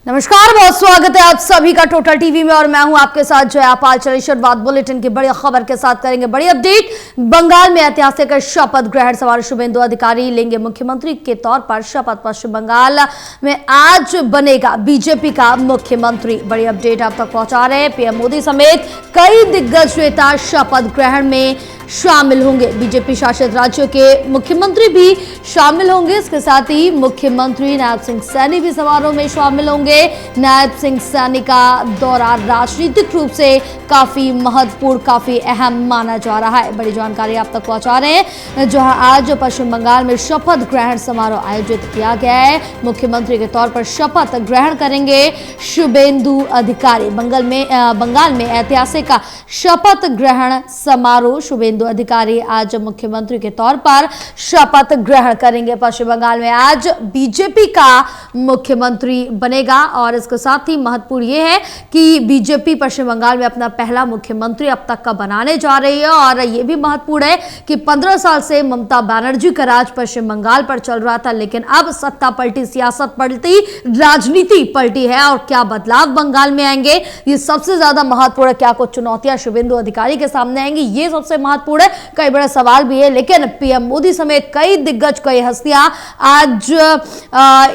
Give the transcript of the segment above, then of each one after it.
नमस्कार, बहुत स्वागत है आप सभी का टोटल टीवी में और मैं हूं आपके साथ जया पाल। चलिए शुरुआत बुलेटिन की बड़ी खबर के साथ करेंगे। बड़ी अपडेट, बंगाल में ऐतिहासिक शपथ ग्रहण समारोह, शुभेंदु अधिकारी लेंगे मुख्यमंत्री के तौर पर शपथ। पश्चिम बंगाल में आज बनेगा बीजेपी का मुख्यमंत्री। बड़ी अपडेट आप तक पहुंचा रहे हैं। पीएम मोदी समेत कई दिग्गज नेता शपथ ग्रहण में शामिल होंगे। बीजेपी शासित राज्यों के मुख्यमंत्री भी शामिल होंगे। इसके साथ ही मुख्यमंत्री नायब सिंह सैनी भी समारोह में शामिल होंगे। नायब सिंह सैनी का दौरा राजनीतिक रूप से काफी महत्वपूर्ण, काफी अहम माना जा रहा है। बड़ी जानकारी आप तक पहुंचा रहे हैं। जहां आज पश्चिम बंगाल में शपथ ग्रहण समारोह आयोजित किया गया है। मुख्यमंत्री के तौर पर शपथ ग्रहण करेंगे शुभेंदु अधिकारी। बंगाल में ऐतिहासिक शपथ ग्रहण समारोह, शुभेंदु अधिकारी आज मुख्यमंत्री के तौर पर शपथ ग्रहण करेंगे। पश्चिम बंगाल में आज बीजेपी का मुख्यमंत्री बनेगा और इसके साथ ही महत्वपूर्ण यह है कि बीजेपी पश्चिम बंगाल में अपना पहला मुख्यमंत्री अब तक का बनाने जा रही है। और यह भी महत्वपूर्ण है कि 15 साल से ममता बनर्जी का राज पश्चिम बंगाल पर चल रहा था, लेकिन अब सत्ता पलटी, सियासत पलटी, राजनीति पलटी है। और क्या बदलाव बंगाल में आएंगे, ये सबसे ज्यादा महत्वपूर्ण है। क्या कुछ चुनौतियां शुभेंदु अधिकारी के सामने आएंगी, ये सबसे महत्वपूर्ण है। कई बड़े सवाल भी है, लेकिन पीएम मोदी समेत कई दिग्गज, कई हस्तियां आज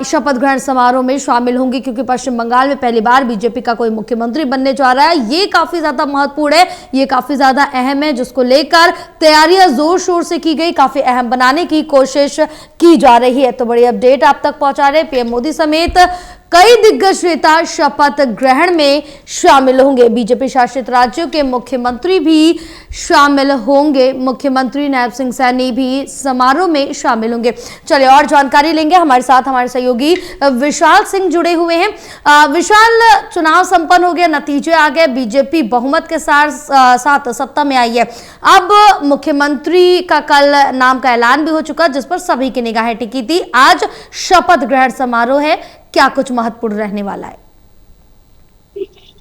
शपथ ग्रहण समारोह में शामिल होंगी, क्योंकि पश्चिम बंगाल में पहली बार बीजेपी का कोई मुख्यमंत्री बनने जा रहा है। ये काफी ज्यादा महत्वपूर्ण है, ये काफी ज्यादा अहम है, जिसको लेकर तैयारियां जोर शोर से की गई, काफी अहम बनाने की कोशिश की जा रही है। तो बड़ी अपडेट आप तक पहुंचा रहे हैं। पीएम मोदी समेत कई दिग्गज नेता शपथ ग्रहण में शामिल होंगे। बीजेपी शासित राज्यों के मुख्यमंत्री भी शामिल होंगे। मुख्यमंत्री नायब सिंह सैनी भी समारोह में शामिल होंगे। चलिए और जानकारी लेंगे। हमारे साथ हमारे सहयोगी विशाल सिंह जुड़े हुए हैं। विशाल, चुनाव संपन्न हो गया, नतीजे आ गए, बीजेपी बहुमत के साथ सत्ता में आई है। अब मुख्यमंत्री का कल नाम का ऐलान भी हो चुका, जिस पर सभी की निगाहें टिकी थी। आज शपथ ग्रहण समारोह है, क्या कुछ महत्वपूर्ण रहने वाला है?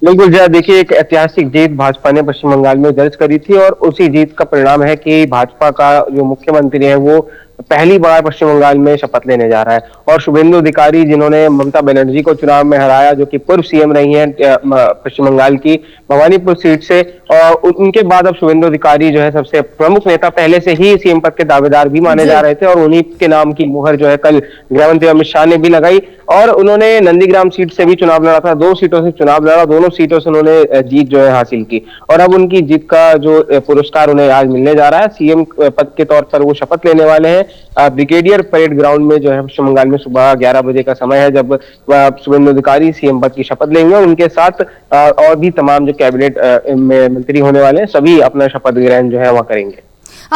बिल्कुल जया, देखिए एक ऐतिहासिक जीत भाजपा ने पश्चिम बंगाल में दर्ज करी थी और उसी जीत का परिणाम है कि भाजपा का जो मुख्यमंत्री है वो पहली बार पश्चिम बंगाल में शपथ लेने जा रहा है। और शुभेंदु अधिकारी, जिन्होंने ममता बनर्जी को चुनाव में हराया, जो कि पूर्व सीएम रही हैं पश्चिम बंगाल की भवानीपुर सीट से, और उनके बाद अब शुभेंदु अधिकारी जो है सबसे प्रमुख नेता, पहले से ही सीएम पद के दावेदार भी माने जा रहे थे। और उन्हीं के नाम की मुहर जो है कल गृहमंत्री अमित शाह ने भी लगाई। और उन्होंने नंदीग्राम सीट से भी चुनाव लड़ा था, 2 सीटों से चुनाव लड़ा, दोनों सीटों से उन्होंने जीत जो है हासिल की। और अब उनकी जीत का जो पुरस्कार उन्हें आज मिलने जा रहा है, सीएम पद के तौर पर वो शपथ लेने वाले हैं। ब्रिगेडियर परेड ग्राउंड में जो है पश्चिम बंगाल में सुबह 11 बजे का समय है, जब शुभेंदु अधिकारी सीएम पद की शपथ लेंगे। उनके साथ और भी तमाम जो कैबिनेट में मंत्री होने वाले हैं, सभी अपना शपथ ग्रहण जो है वहां करेंगे।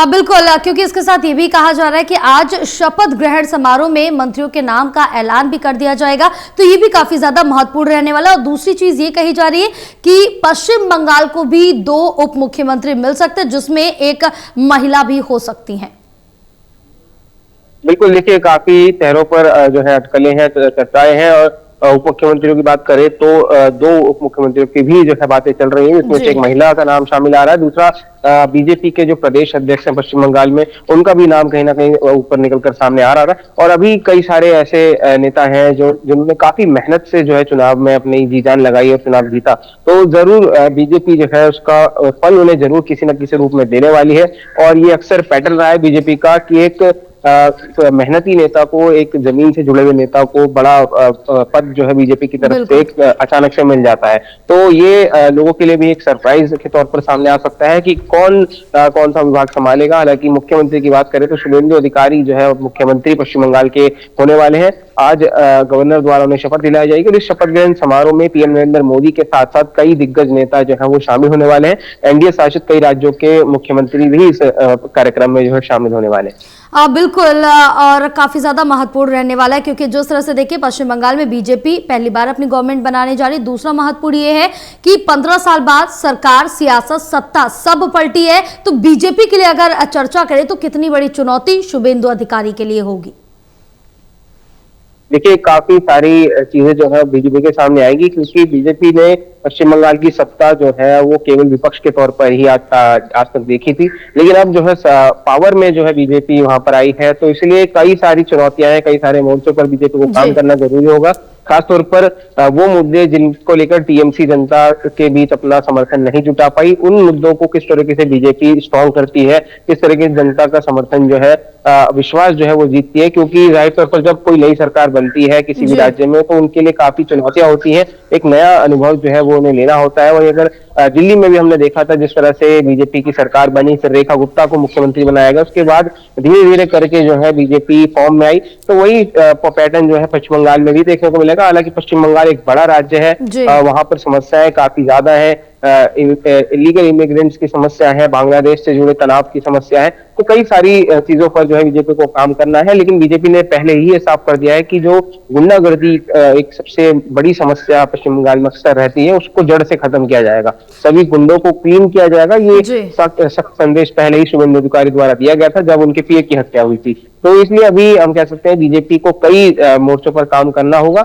बिल्कुल, क्योंकि इसके साथ ये भी कहा जा रहा है कि आज शपथ ग्रहण समारोह में मंत्रियों के नाम का ऐलान भी कर दिया जाएगा, तो ये भी काफी ज्यादा महत्वपूर्ण रहने वाला। और दूसरी चीज ये कही जा रही है कि पश्चिम बंगाल को भी 2 उप मुख्यमंत्री मिल सकते हैं, जिसमें एक महिला भी हो सकती हैं। बिल्कुल, देखिए काफी चेहरों पर जो है अटकलें हैं, चर्चाएं हैं। और उप मुख्यमंत्रियों की बात करें तो 2 उप मुख्यमंत्रियों की भी जो है बातें चल रही हैं। इसमें से एक महिला का नाम शामिल आ रहा है, दूसरा बीजेपी के जो प्रदेश अध्यक्ष हैं पश्चिम बंगाल में, उनका भी नाम कहीं ना कहीं ऊपर निकलकर सामने आ रहा है। और अभी कई सारे ऐसे नेता हैं जिन्होंने काफी मेहनत से जो है चुनाव में अपनी जी जान लगाई और चुनाव जीता। तो जरूर बीजेपी जो है उसका फल उन्हें जरूर किसी न किसी रूप में देने वाली है। और ये अक्सर पैटर्न रहा है बीजेपी का कि एक मेहनती नेता को, एक जमीन से जुड़े हुए नेता को बड़ा पद जो है बीजेपी की तरफ से एक अचानक से मिल जाता है। तो ये लोगों के लिए भी एक सरप्राइज के तौर पर सामने आ सकता है कि कौन सा विभाग संभालेगा। हालांकि मुख्यमंत्री की बात करें तो शुभेंदु अधिकारी जो है मुख्यमंत्री पश्चिम बंगाल के होने वाले हैं। आज गवर्नर द्वारा उन्हें शपथ दिलाई जाएगी और इस शपथ ग्रहण समारोह में पीएम नरेंद्र मोदी के साथ साथ कई दिग्गज नेता जो है वो शामिल होने वाले हैं। एनडीए शासित कई राज्यों के मुख्यमंत्री भी इस कार्यक्रम में जो है शामिल होने वाले हैं। बिल्कुल, और काफी ज्यादा महत्वपूर्ण रहने वाला है, क्योंकि जिस तरह से देखिए पश्चिम बंगाल में बीजेपी पहली बार अपनी गवर्नमेंट बनाने जा रही है। दूसरा महत्वपूर्ण ये है कि 15 साल बाद सरकार, सियासत, सत्ता सब पलटी है। तो बीजेपी के लिए अगर चर्चा करें तो कितनी बड़ी चुनौती शुभेंदु अधिकारी के लिए होगी? देखिए काफी सारी चीजें जो है बीजेपी के सामने आएगी, क्योंकि बीजेपी ने पश्चिम बंगाल की सत्ता जो है वो केवल विपक्ष के तौर पर ही आज तक देखी थी। लेकिन अब जो है पावर में जो है बीजेपी वहां पर आई है, तो इसलिए कई सारी चुनौतियां हैं, कई सारे मोर्चों पर बीजेपी को काम करना जरूरी होगा। खासतौर पर वो मुद्दे जिनको लेकर टीएमसी जनता के बीच अपना समर्थन नहीं जुटा पाई, उन मुद्दों को किस तरीके से बीजेपी स्ट्रॉन्ग करती है, किस तरीके से जनता का समर्थन जो है विश्वास जो है वो जीतती है। क्योंकि जाहिर तौर पर जब कोई नई सरकार बनती है किसी भी राज्य में तो उनके लिए काफी चुनौतियां होती हैं, एक नया अनुभव जो है वो उन्हें लेना होता है। वहीं अगर दिल्ली में भी हमने देखा था जिस तरह से बीजेपी की सरकार बनी, फिर रेखा गुप्ता को मुख्यमंत्री बनाया गया, उसके बाद धीरे धीरे करके जो है बीजेपी फॉर्म में आई, तो वही पैटर्न जो है पश्चिम बंगाल में भी देखने को मिलेगा। हालांकि पश्चिम बंगाल एक बड़ा राज्य है, वहां पर समस्याएं काफी ज्यादा है, इलीगल इमिग्रेंट्स की समस्या है, बांग्लादेश से जुड़े तनाव की समस्या है, तो कई सारी चीजों पर जो है बीजेपी को काम करना है। लेकिन बीजेपी ने पहले ही ये साफ कर दिया है कि जो गुंडागर्दी एक सबसे बड़ी समस्या पश्चिम बंगाल में अक्सर रहती है, उसको जड़ से खत्म किया जाएगा, सभी गुंडों को क्लीन किया जाएगा। ये सख्त संदेश पहले ही शुभेंदु अधिकारी द्वारा दिया गया था जब उनके पीए की हत्या हुई थी। तो इसलिए अभी हम कह सकते हैं बीजेपी को कई मोर्चों पर काम करना होगा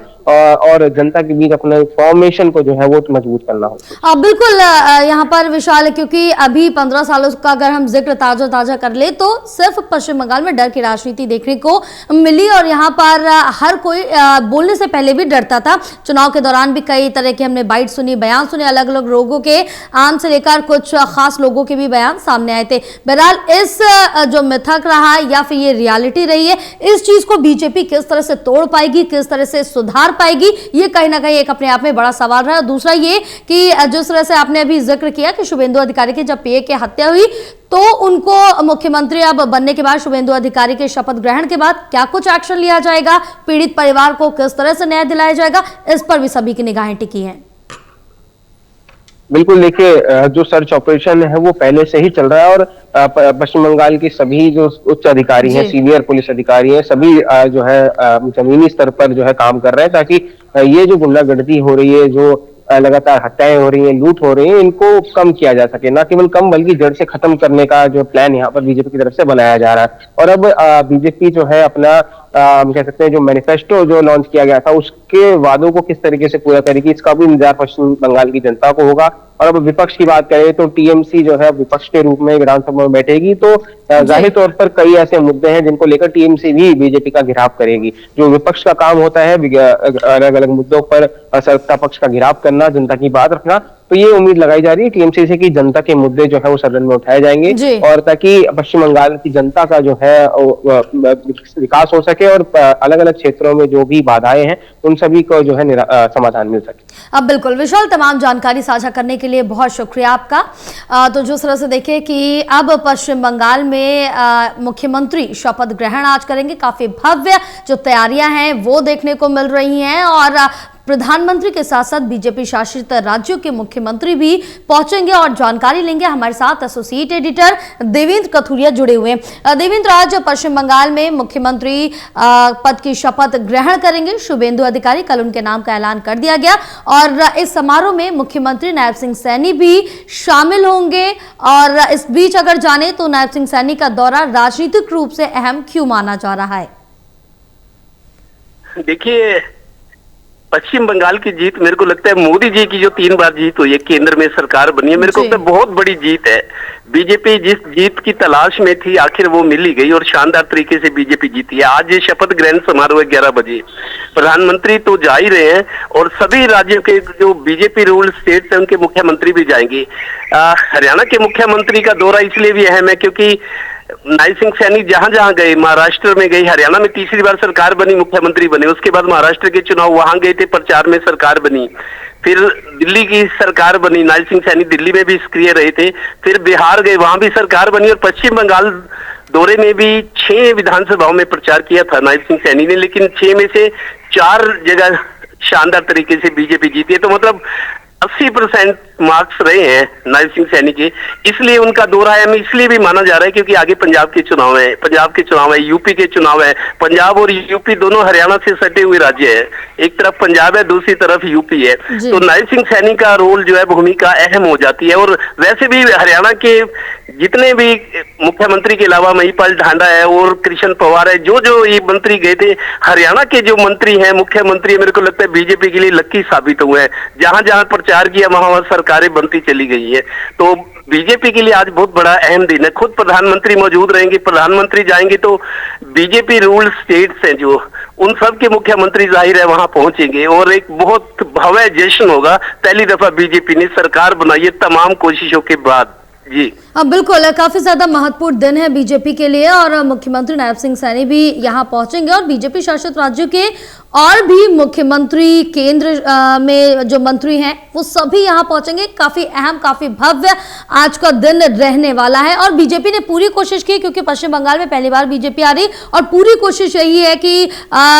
और जनता के बीच अपने फॉर्मेशन को जो है वो मजबूत करना होगा। बिल्कुल यहाँ पर विशाल, क्योंकि अभी 15 सालों का अगर हम जिक्र ताजा कर ले तो सिर्फ पश्चिम बंगाल में डर की राजनीति देखने को मिली और यहाँ पर हर कोई बोलने से पहले भी डरता था। चुनाव के दौरान भी कई तरह के हमने बाइट सुनी, बयान सुने, अलग अलग लोगों के, आम से लेकर कुछ खास लोगों के भी बयान सामने आए थे। बहरहाल इस जो मिथक रहा या फिर ये रियलिटी रही है, इस चीज को बीजेपी किस तरह से तोड़ पाएगी, किस तरह से सुधार पाएगी, ये कहीं ना कहीं एक अपने आप में बड़ा सवाल रहा। दूसरा ये कि जिस तरह से आपने अभी जिक्र किया कि शुभेंदु अधिकारी की जब पीए की हत्या हुई तो उनको मुख्यमंत्री अब बनने के बाद, शुभेंदु अधिकारी के शपथ ग्रहण के बाद क्या कुछ एक्शन लिया जाएगा, पीड़ित परिवार को किस तरह से न्याय दिलाया जाएगा, इस पर भी सभी की निगाहें टिकी हैं। बिल्कुल, देखिए जो सर्च ऑपरेशन है वो पहले से ही चल रहा है और पश्चिम बंगाल की सभी जो उच्च अधिकारी हैं, सीनियर पुलिस अधिकारी हैं, सभी जो है जमीनी स्तर पर जो है काम कर रहे हैं ताकि ये जो गुंडागर्दी हो रही है, जो लगातार हत्याएं हो रही हैं, लूट हो रही है, इनको कम किया जा सके। ना केवल कम बल्कि जड़ से खत्म करने का जो प्लान यहाँ पर बीजेपी की तरफ से बनाया जा रहा है। और अब बीजेपी जो है अपना हम कह सकते हैं जो मैनिफेस्टो जो लॉन्च किया गया था उसके वादों को किस तरीके से पूरा करेगी, इसका भी इंतजार पश्चिम बंगाल की जनता को होगा। और अब विपक्ष की बात करें तो टीएमसी जो है विपक्ष के रूप में विधानसभा में बैठेगी, तो जाहिर तौर पर कई ऐसे मुद्दे हैं जिनको लेकर टीएमसी भी बीजेपी का घेराव करेगी। जो विपक्ष का काम होता है अलग अलग मुद्दों पर सत्ता पक्ष का घेराव करना, जनता की बात रखना, तो ये उम्मीद लगाई जा रही है टीएमसी से कि जनता के मुद्दे जो है वो सदन में उठाए जाएंगे और ताकि पश्चिम बंगाल की जनता का जो है विकास हो सके और अलग अलग क्षेत्रों में जो भी बाधाएं हैं उन सभी को जो है समाधान मिल सके। अब बिल्कुल विशाल, तमाम जानकारी साझा करने के लिए बहुत शुक्रिया आपका। तो जिस तरह से देखें कि अब पश्चिम बंगाल में मुख्यमंत्री शपथ ग्रहण आज करेंगे, काफी भव्य जो तैयारियां हैं वो देखने को मिल रही हैं और प्रधानमंत्री के साथ साथ बीजेपी शासित राज्यों के मुख्यमंत्री भी पहुंचेंगे और जानकारी लेंगे। हमारे साथ एसोसिएट एडिटर देवेंद्र कथुरिया जुड़े हुए हैं। देवेंद्र, आज पश्चिम बंगाल में मुख्यमंत्री पद की शपथ ग्रहण करेंगे शुभेंदु अधिकारी, कल उनके नाम का ऐलान कर दिया गया और इस समारोह में मुख्यमंत्री नायब सिंह सैनी भी शामिल होंगे। और इस बीच अगर जाने तो नायब सिंह सैनी का दौरा राजनीतिक रूप से अहम क्यों माना जा रहा है? देखिए, पश्चिम बंगाल की जीत मेरे को लगता है मोदी जी की जो 3 बार जीत हुई है, केंद्र में सरकार बनी है, मेरे को लगता है बहुत बड़ी जीत है। बीजेपी जिस जीत की तलाश में थी आखिर वो मिल ही गई और शानदार तरीके से बीजेपी जीती है। आज ये शपथ ग्रहण समारोह है 11 बजे। प्रधानमंत्री तो जा ही रहे हैं और सभी राज्यों के जो बीजेपी रूल स्टेट्स हैं उनके मुख्यमंत्री भी जाएंगे। हरियाणा के मुख्यमंत्री का दौरा इसलिए भी अहम है क्योंकि नायब सिंह सैनी जहां जहां गए, महाराष्ट्र में गई, हरियाणा में तीसरी बार सरकार बनी, मुख्यमंत्री बने, उसके बाद महाराष्ट्र के चुनाव वहां गए थे, प्रचार में सरकार बनी, फिर दिल्ली की सरकार बनी, नायब सिंह सैनी दिल्ली में भी सक्रिय रहे थे, फिर बिहार गए, वहां भी सरकार बनी और पश्चिम बंगाल दौरे में भी 6 विधानसभाओं में प्रचार किया था नायब सिंह सैनी ने, लेकिन 6 में से 4 जगह शानदार तरीके से बीजेपी जीती है। तो मतलब 80% मार्क्स रहे हैं नायब सिंह सैनी के, इसलिए उनका दौरा है। इसलिए भी माना जा रहा है क्योंकि आगे पंजाब के चुनाव है, यूपी के चुनाव है। पंजाब और यूपी दोनों हरियाणा से सटे हुए राज्य है, एक तरफ पंजाब है, दूसरी तरफ यूपी है, तो नायब सिंह सैनी का रोल जो है भूमिका अहम हो जाती है। और वैसे भी हरियाणा के जितने भी मुख्यमंत्री के अलावा महिपाल ढांडा है और कृष्ण पवार है, जो ये मंत्री गए थे, हरियाणा के जो मंत्री हैं, मुख्यमंत्री, मेरे को लगता है बीजेपी के लिए लक्की साबित हुए हैं। जहां जहां प्रचार किया वहां सरकारें बनती चली गई है। तो बीजेपी के लिए आज बहुत बड़ा अहम दिन है। खुद प्रधानमंत्री मौजूद रहेंगे, प्रधानमंत्री जाएंगे तो बीजेपी रूल स्टेट्स हैं जो उन सब के मुख्यमंत्री जाहिर है वहां पहुंचेंगे और एक बहुत भव्य जश्न होगा। पहली दफा बीजेपी ने सरकार बनाई है तमाम कोशिशों के बाद। जी बिल्कुल, काफी ज्यादा महत्वपूर्ण दिन है बीजेपी के लिए और मुख्यमंत्री नायब सिंह सैनी भी यहां पहुंचेंगे और बीजेपी शासित राज्यों के और भी मुख्यमंत्री, केंद्र में जो मंत्री हैं वो सभी यहां पहुंचेंगे। काफी अहम, काफी भव्य आज का दिन रहने वाला है और बीजेपी ने पूरी कोशिश की, क्योंकि पश्चिम बंगाल में पहली बार बीजेपी आ रही और पूरी कोशिश यही है कि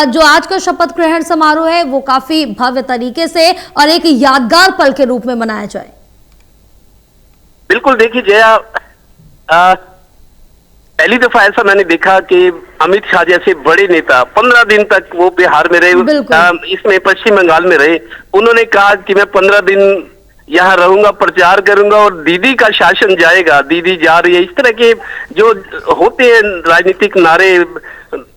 जो आज का शपथ ग्रहण समारोह है वो काफी भव्य तरीके से और एक यादगार पल के रूप में मनाया जाए। बिल्कुल, देखिए जया, पहली दफा ऐसा मैंने देखा कि अमित शाह जैसे बड़े नेता 15 दिन तक वो बिहार में रहे, इसमें पश्चिम बंगाल में रहे। उन्होंने कहा कि मैं 15 दिन यहाँ रहूंगा, प्रचार करूंगा और दीदी का शासन जाएगा, दीदी जा रही है। इस तरह के जो होते हैं राजनीतिक नारे,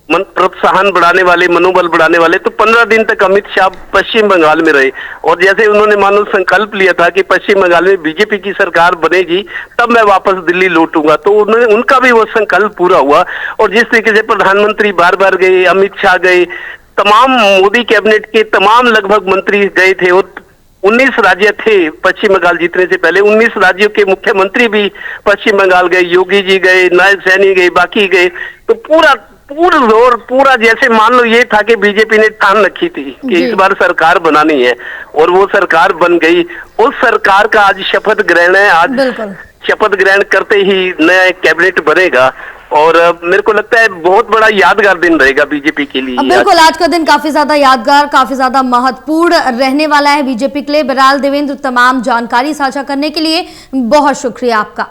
प्रोत्साहन बढ़ाने वाले, मनोबल बढ़ाने वाले, तो 15 दिन तक अमित शाह पश्चिम बंगाल में रहे और जैसे उन्होंने मानो संकल्प लिया था कि पश्चिम बंगाल में बीजेपी की सरकार बनेगी तब मैं वापस दिल्ली लौटूंगा, तो उनका भी वो संकल्प पूरा हुआ। और जिस तरीके से प्रधानमंत्री बार बार गए, अमित शाह गए, तमाम मोदी कैबिनेट के तमाम लगभग मंत्री गए थे और 19 राज्य थे पश्चिम बंगाल जीतने से पहले, 19 राज्यों के मुख्यमंत्री भी पश्चिम बंगाल गए, योगी जी गए, नायब सैनी गए, बाकी गए। तो पूरा जैसे मान लो ये था कि बीजेपी ने ठान रखी थी कि इस बार सरकार बनानी है और वो सरकार बन गई। उस सरकार का आज शपथ ग्रहण है। आज शपथ ग्रहण करते ही नया कैबिनेट बनेगा और मेरे को लगता है बहुत बड़ा यादगार दिन रहेगा बीजेपी के लिए। बिल्कुल, आज का दिन काफी ज्यादा यादगार, काफी ज्यादा महत्वपूर्ण रहने वाला है बीजेपी के लिए। बहरहाल देवेंद्र, तमाम जानकारी साझा करने के लिए बहुत शुक्रिया आपका।